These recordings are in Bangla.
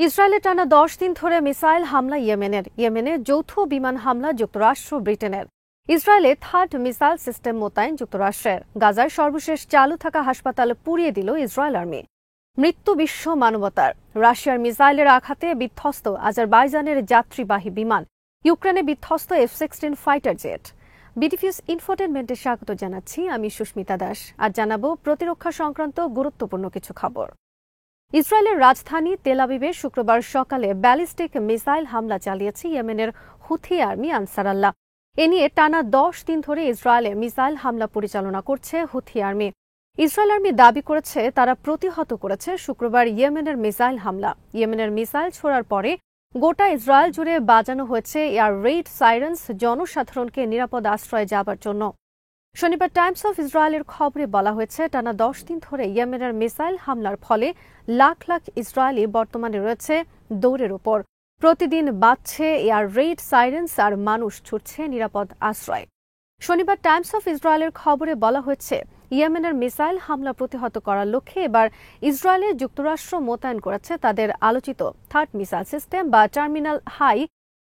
ইসরায়েলে টানা ১০ দিন ধরে মিসাইল হামলা ইয়েমেনে যৌথ বিমান হামলা যুক্তরাষ্ট্র ব্রিটেনের। ইসরায়েলে থার্ড মিসাইল সিস্টেম মোতায়েন যুক্তরাষ্ট্রের। গাজার সর্বশেষ চালু থাকা হাসপাতাল পুড়িয়ে দিল ইসরায়েল আর্মি। মৃত্যু বিশ্ব মানবতার। রাশিয়ার মিসাইলের আঘাতে বিধ্বস্ত আজারবাইজানের যাত্রীবাহী বিমান, ইউক্রেনে বিধ্বস্ত F-16 ফাইটার জেট। বিডিফিউজ ইনফোটেনমেন্টে স্বাগত জানাচ্ছি, আমি সুস্মিতা দাস। আজ জানাবো প্রতিরক্ষা সংক্রান্ত গুরুত্বপূর্ণ কিছু খবর। ইসরায়েলের রাজধানী তেল আবিবে শুক্রবার সকালে ব্যালিস্টিক মিসাইল হামলা চালিয়েছে ইয়েমেনের হুথি আর্মি আনসার আল্লাহ। এ নিয়ে টানা ১০ দিন ধরে ইসরায়েলে মিসাইল হামলা পরিচালনা করছে হুথি আর্মি। ইসরায়েল আর্মি দাবি করেছে তারা প্রতিহত করেছে শুক্রবার ইয়েমেনের মিসাইল হামলা। ইয়েমেনের মিসাইল ছোড়ার পরে গোটা ইসরায়েল জুড়ে বাজানো হয়েছে এয়ার রেড সাইরেন্স জনসাধারণকে নিরাপদ আশ্রয়ে যাবার জন্য। শনিবার টাইমস অফ ইসরায়েলের খবরে বলা হয়েছে টানা ১০ দিন ধরে ইয়েমেনের মিসাইল হামলার ফলে লাখ লাখ ইসরায়েলি বর্তমানে রয়েছে দৌড়ের ওপর। প্রতিদিন বাজছে এয়ার রেড সাইরেন্স আর মানুষ ছুটছে নিরাপদ আশ্রয়। শনিবার টাইমস অফ ইসরায়েলের খবরে বলা হয়েছে ইয়েমেনের মিসাইল হামলা প্রতিহত করার লক্ষ্যে এবার ইসরায়েলে যুক্তরাষ্ট্র মোতায়েন করেছে তাদের আলোচিত থার্ড মিসাইল সিস্টেম বা terminal high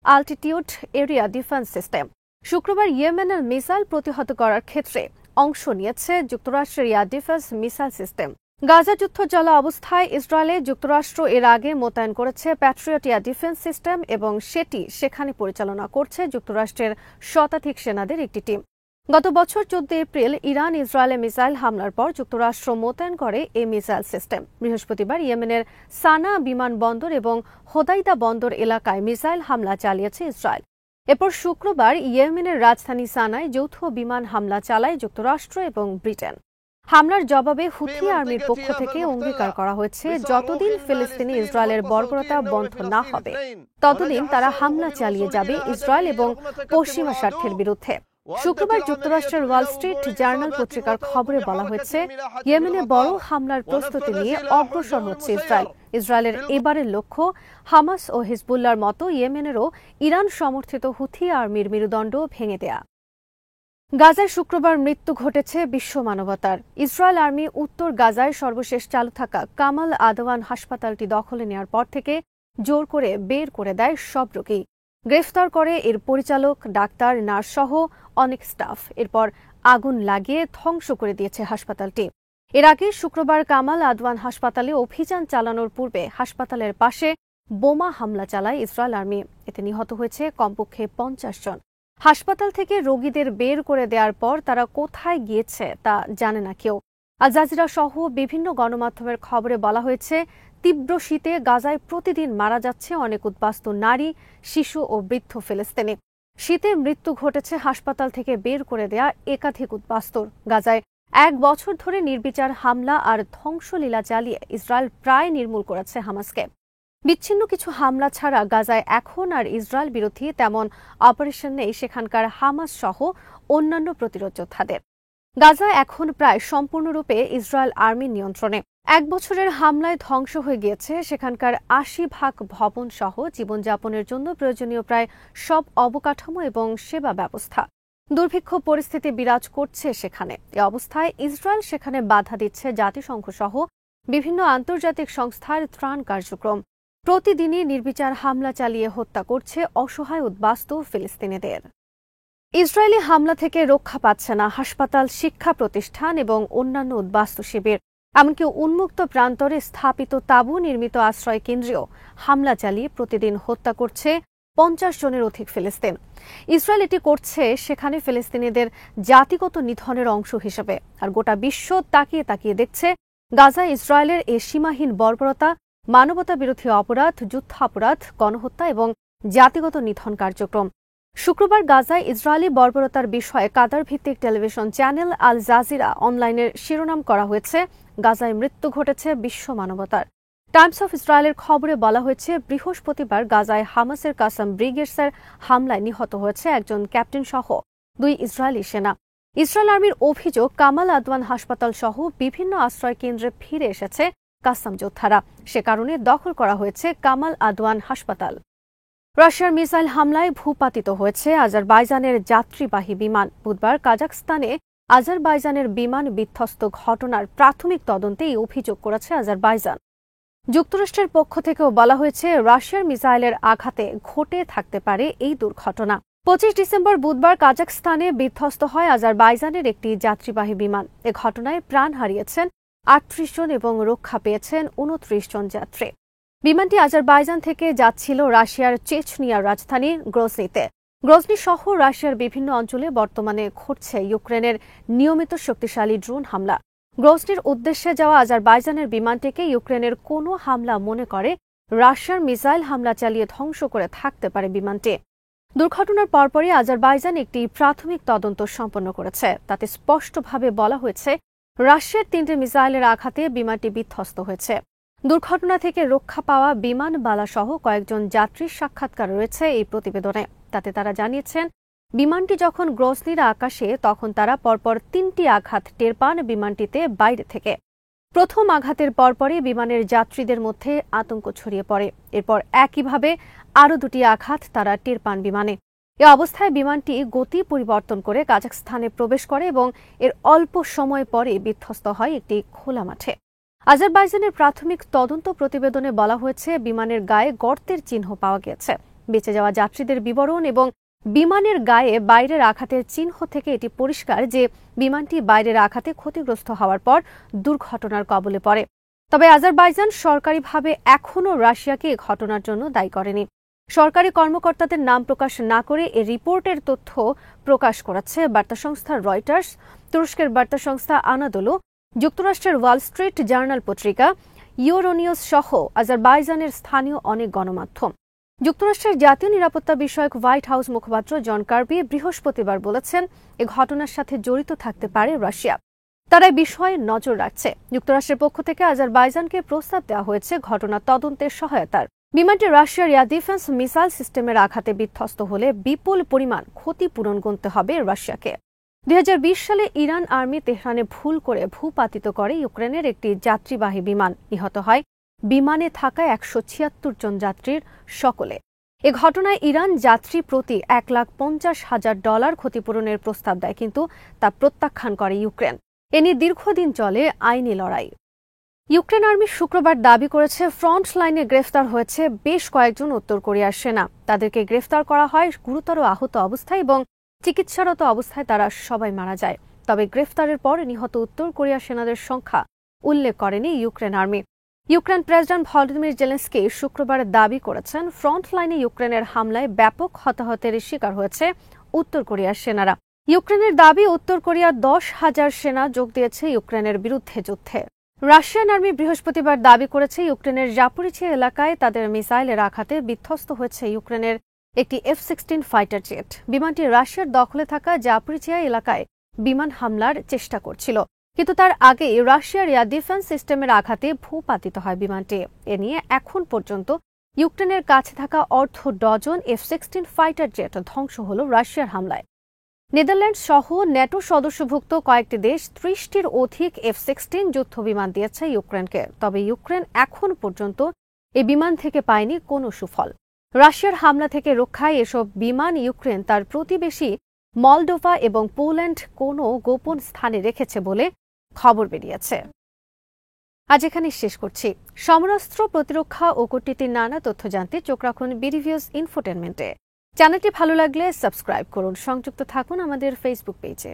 altitude area defence system. শুক্রবার ইয়েমেনের মিসাইল প্রতিহত করার ক্ষেত্রে অংশ নিয়েছে যুক্তরাষ্ট্রের air defence missile system. Gaza যুদ্ধ চলা অবস্থায় ইসরায়েলে যুক্তরাষ্ট্র এর আগে মোতায়েন করেছে প্যাট্রিয়ট এয়ার ডিফেন্স সিস্টেম এবং সেটি সেখানে পরিচালনা করছে যুক্তরাষ্ট্রের শতাধিক সেনাদের একটি টিম। গত বছর ১৪ এপ্রিল ইরান ইসরায়েলে মিসাইল হামলার পর যুক্তরাষ্ট্র মোতায়েন করে এই মিসাইল সিস্টেম। বৃহস্পতিবার ইয়েমেনের সানা বিমানবন্দর এবং হোদাইদা বন্দর এলাকায় মিসাইল হামলা চালিয়েছে ইসরায়েল। এরপর শুক্রবার ইয়েমেনের রাজধানী সানায় যৌথ বিমান হামলা চালায় যুক্তরাষ্ট্র এবং ব্রিটেন। হামলার জবাবে হুথি আর্মির পক্ষ থেকে অঙ্গীকার করা হয়েছে যতদিন ফিলিস্তিনি ইসরায়েলের বর্বরতা বন্ধ না হবে ততদিন তারা হামলা চালিয়ে যাবে ইসরায়েল এবং পশ্চিমা স্বার্থের বিরুদ্ধে। শুক্রবার যুক্তরাষ্ট্রের ওয়াল স্ট্রিট জার্নাল পত্রিকার খবরে বলা হয়েছে ইয়েমেনে বড় হামলার প্রস্তুতি নিয়ে অগ্রসর হচ্ছে ইসরায়েল। ইসরায়েলের এবারের লক্ষ্য হামাস ও হিজবুল্লাহর মতো ইয়েমেনেরও ইরান সমর্থিত হুথি আর্মির মেরুদণ্ড ভেঙে দেয়া। গাজায় শুক্রবার মৃত্যু ঘটেছে বিশ্ব মানবতার। ইসরায়েল আর্মি উত্তর গাজায় সর্বশেষ চালু থাকা কামাল আদওয়ান হাসপাতালটি দখলে নেওয়ার পর থেকে জোর করে বের করে দেয় সব রোগী। গ্রেফতার করে এর পরিচালক, ডাক্তার, নার্স সহ অনেক স্টাফ। এরপর আগুন লাগিয়ে ধ্বংস করে দিয়েছে হাসপাতালটি। এর আগে শুক্রবার কামাল আদওয়ান হাসপাতালে অভিযান চালানোর পূর্বে হাসপাতালের পাশে বোমা হামলা চালায় ইসরায়েল আর্মি। এতে নিহত হয়েছে কমপক্ষে ৫০ জন। হাসপাতাল থেকে রোগীদের বের করে দেওয়ার পর তারা কোথায় গিয়েছে তা জানে না কেউ। আল জাজিরা সহ বিভিন্ন গণমাধ্যমের খবরে বলা হয়েছে তীব্র শীতে গাজায় প্রতিদিন মারা যাচ্ছে অনেক উদ্বাস্তু নারী, শিশু ও বৃদ্ধ ফিলিস্তিনি। শীতে মৃত্যু ঘটেছে হাসপাতাল থেকে বের করে দেয়া একাধিক উদ্বাস্তুর। গাজায় ১ বছর ধরে নির্বিচার হামলা আর ধ্বংসলীলা চালিয়ে ইসরায়েল প্রায় নির্মূল করেছে হামাসকে। বিচ্ছিন্ন কিছু হামলা ছাড়া গাজায় এখন আর ইসরায়েল বিরোধী তেমন অপারেশন নেই সেখানকার হামাস সহ অন্যান্য প্রতিরোধ যোদ্ধাদের। গাজা এখন প্রায় সম্পূর্ণরূপে ইসরায়েল আর্মির নিয়ন্ত্রণে। ১ বছরের হামলায় ধ্বংস হয়ে গিয়েছে সেখানকার ৮০% ভবন সহ জীবনযাপনের জন্য প্রয়োজনীয় প্রায় সব অবকাঠামো এবং সেবা ব্যবস্থা। দুর্ভিক্ষ পরিস্থিতি বিরাজ করছে সেখানে। এ অবস্থায় ইসরায়েল সেখানে বাধা দিচ্ছে জাতিসংঘ সহ বিভিন্ন আন্তর্জাতিক সংস্থার ত্রাণ কার্যক্রম। প্রতিদিনই নির্বিচার হামলা চালিয়ে হত্যা করছে অসহায় উদ্বাস্তু ফিলিস্তিনিদের। ইসরায়েলি হামলা থেকে রক্ষা পাচ্ছে না হাসপাতাল, শিক্ষা প্রতিষ্ঠান এবং অন্যান্য উদ্বাস্তু শিবির। এমনকি উন্মুক্ত প্রান্তরে স্থাপিত তাঁবু নির্মিত আশ্রয় কেন্দ্রেও হামলা চালিয়ে প্রতিদিন হত্যা করছে ৫০ জনের অধিক ফিলিস্তিন। ইসরায়েল এটি করছে সেখানে ফিলিস্তিনিদের জাতিগত নিধনের অংশ হিসেবে। আর গোটা বিশ্ব তাকিয়ে তাকিয়ে দেখছে গাজায় ইসরায়েলের এ সীমাহীন বর্বরতা, মানবতা বিরোধী অপরাধ, যুদ্ধাপরাধ, গণহত্যা এবং জাতিগত নিধন কার্যক্রম। শুক্রবার গাজায় ইসরায়েলি বর্বরতার বিষয়ে কাতার ভিত্তিক টেলিভিশন চ্যানেল আল জাজিরা অনলাইনের শিরোনাম করা হয়েছে গাজায় মৃত্যু ঘটেছে বিশ্ব মানবতার। টাইমস অফ ইসরায়েলের খবরে বলা হয়েছে বৃহস্পতিবার গাজায় হামাসের কাসাম ব্রিগেডসের হামলায় নিহত হয়েছে একজন ক্যাপ্টেন সহ ২ ইসরায়েলি সেনা। ইসরায়েল আর্মির অভিযোগ কামাল আদওয়ান হাসপাতাল সহ বিভিন্ন আশ্রয় কেন্দ্রে ফিরে এসেছে কাসাম যোদ্ধারা। সে কারণে দখল করা হয়েছে কামাল আদওয়ান হাসপাতাল। রাশিয়ার মিসাইল হামলায় ভূপাতিত হয়েছে আজারবাইজানের যাত্রীবাহী বিমান। বুধবার কাজাখস্তানে আজারবাইজানের বিমান বিধ্বস্ত ঘটনার প্রাথমিক তদন্তে এই অভিযোগ করেছে আজারবাইজান। যুক্তরাষ্ট্রের পক্ষ থেকেও বলা হয়েছে রাশিয়ার মিসাইলের আঘাতে ঘটে থাকতে পারে এই দুর্ঘটনা। 25 ডিসেম্বর বুধবার কাজাখস্তানে বিধ্বস্ত হয় আজারবাইজানের একটি যাত্রীবাহী বিমান। এ ঘটনায় প্রাণ হারিয়েছেন 38 জন এবং রক্ষা পেয়েছেন 29 জন যাত্রী। বিমানটি আজারবাইজান থেকে যাচ্ছিল রাশিয়ার চেচনিয়ার রাজধানী গ্রোজনিতে। গ্রোজনি সহ রাশিয়ার বিভিন্ন অঞ্চলে বর্তমানে ঘটছে ইউক্রেনের নিয়মিত শক্তিশালী ড্রোন হামলা। গ্রোজনির উদ্দেশ্যে যাওয়া আজারবাইজানের বিমানটিকে ইউক্রেনের কোনো হামলা মনে করে রাশিয়ার মিসাইল হামলা চালিয়ে ধ্বংস করে থাকতে পারে বিমানটি। দুর্ঘটনার পরপরই আজারবাইজান একটি প্রাথমিক তদন্ত সম্পন্ন করেছে। তাতে স্পষ্টভাবে বলা হয়েছে রাশিয়ার 3টি মিসাইলের আঘাতে বিমানটি বিধ্বস্ত হয়েছে। দুর্ঘটনা থেকে রক্ষা পাওয়া বিমানবালাসহ কয়েকজন যাত্রীর সাক্ষাৎকার রয়েছে এই প্রতিবেদনে। তাতে তারা জানিয়েছেন বিমানটি যখন গ্রোজনির আকাশে তখন তারা পরপর 3টি আঘাত টের পান বিমানটিতে বাইরে থেকে। প্রথম আঘাতের পরপরই বিমানের যাত্রীদের মধ্যে আতঙ্ক ছড়িয়ে পড়ে। এরপর একইভাবে আরও 2টি আঘাত তারা টের পান বিমানে। এ অবস্থায় বিমানটি গতি পরিবর্তন করে কাজাখস্তানে প্রবেশ করে এবং এর অল্প সময় পরে বিধ্বস্ত হয় একটি খোলা মাঠে। আজারবাইজানের প্রাথমিক তদন্ত প্রতিবেদনে বলা হয়েছে বিমানের গায়ে গর্তের চিহ্ন পাওয়া গেছে। বেঁচে যাওয়া যাত্রীদের বিবরণ এবং বিমানের গায়ে বাইরের আঘাতের চিহ্ন থেকে এটি পরিষ্কার যে বিমানটি বাইরের আঘাতে ক্ষতিগ্রস্ত হওয়ার পর দুর্ঘটনার কবলে পড়ে। তবে আজারবাইজান সরকারিভাবে এখনও রাশিয়াকে এ ঘটনার জন্য দায়ী করেনি। সরকারি কর্মকর্তাদের নাম প্রকাশ না করে এ রিপোর্টের তথ্য প্রকাশ করেছে বার্তা সংস্থা রয়টার্স, তুরস্কের বার্তা সংস্থা আনাদোলু, যুক্তরাষ্ট্রের ওয়াল স্ট্রিট জার্নাল পত্রিকা, ইউরোনিউজ সহ আজারবাইজানের স্থানীয় অনেক গণমাধ্যম। যুক্তরাষ্ট্রের জাতীয় নিরাপত্তা বিষয়ক হোয়াইট হাউস মুখপাত্র জন কার্বি বৃহস্পতিবার বলেছেন এ ঘটনার সাথে জড়িত থাকতে পারে রাশিয়া। তারা এই বিষয়ে নজর রাখছে। যুক্তরাষ্ট্রের পক্ষ থেকে আজারবাইজানকে প্রস্তাব দেওয়া হয়েছে ঘটনা তদন্তের সহায়তার। বিমানটি রাশিয়ার এয়ার ডিফেন্স মিসাইল সিস্টেমের আঘাতে বিধ্বস্ত হলে বিপুল পরিমাণ ক্ষতিপূরণ গুনতে হবে রাশিয়াকে। 2020 সালে ইরান আর্মি তেহরানে ভুল করে ভূপাতিত করে ইউক্রেনের একটি যাত্রীবাহী বিমান। নিহত হয় বিমানে থাকা 176 জন যাত্রীর সকলে। এ ঘটনায় ইরান যাত্রী প্রতি $1,50,000 ক্ষতিপূরণের প্রস্তাব দেয়, কিন্তু তা প্রত্যাখ্যান করে ইউক্রেন। এ নিয়ে দীর্ঘদিন চলে আইনি লড়াই। ইউক্রেন আর্মি শুক্রবার দাবি করেছে ফ্রন্ট লাইনে গ্রেফতার হয়েছে বেশ কয়েকজন উত্তর কোরিয়ার সেনা। তাদেরকে গ্রেফতার করা হয় গুরুতর আহত অবস্থায় এবং চিকিৎসারত অবস্থায় তারা সবাই মারা যায়। তবে গ্রেফতারের পর নিহত উত্তর কোরিয়ার সেনাদের সংখ্যা উল্লেখ করেনি Ukraine army. Ukraine president Volodymyr Zelensky শুক্রবার দাবি করেছেন ফ্রন্ট লাইনে ইউক্রেনের হামলায় ব্যাপক হতাহতের শিকার হয়েছে উত্তর কোরিয়ার সেনারা। ইউক্রেনের দাবি উত্তর কোরিয়ার 10,000 সেনা যোগ দিয়েছে ইউক্রেনের বিরুদ্ধে যুদ্ধে। রাশিয়ান আর্মি বৃহস্পতিবার দাবি করেছে ইউক্রেনের জাপোরিঝিয়া এলাকায় তাদের মিসাইলের আঘাতে বিধ্বস্ত হয়েছে ইউক্রেনের একটি F-16 ফাইটার জেট। বিমানটি রাশিয়ার দখলে থাকা জাপোরিঝিয়া এলাকায় বিমান হামলার চেষ্টা করছিল, কিন্তু তার আগেই রাশিয়ার এয়ার ডিফেন্স সিস্টেমের আঘাতে ভূপাতিত হয় বিমানটি। এ নিয়ে এখন পর্যন্ত ইউক্রেনের কাছে থাকা অর্ধ ডজন F-16 ফাইটার জেট ধ্বংস হল রাশিয়ার হামলায়। নেদারল্যান্ডস সহ ন্যাটো সদস্যভুক্ত কয়েকটি দেশ 30টির অধিক F-16 যুদ্ধ বিমান দিয়েছে ইউক্রেনকে। তবে ইউক্রেন এখন পর্যন্ত এই বিমান থেকে পায়নি কোনো সুফল। রাশিয়ার হামলা থেকে রক্ষায় এসব বিমান ইউক্রেন তার প্রতিবেশী মলডোভা এবং পোল্যান্ড কোনো গোপন স্থানে রেখেছে বলে খবর বেরিয়েছে। আজ এখানে শেষ করছি। সমরাস্ত্র, প্রতিরক্ষা ও কূটনীতির নানা তথ্য জানতে চোখ রাখুন বিডিভিউজ ইনফোটেনমেন্টে। চ্যানেলটি ভালো লাগলে সাবস্ক্রাইব করুন। সংযুক্ত থাকুন আমাদের ফেসবুক পেজে।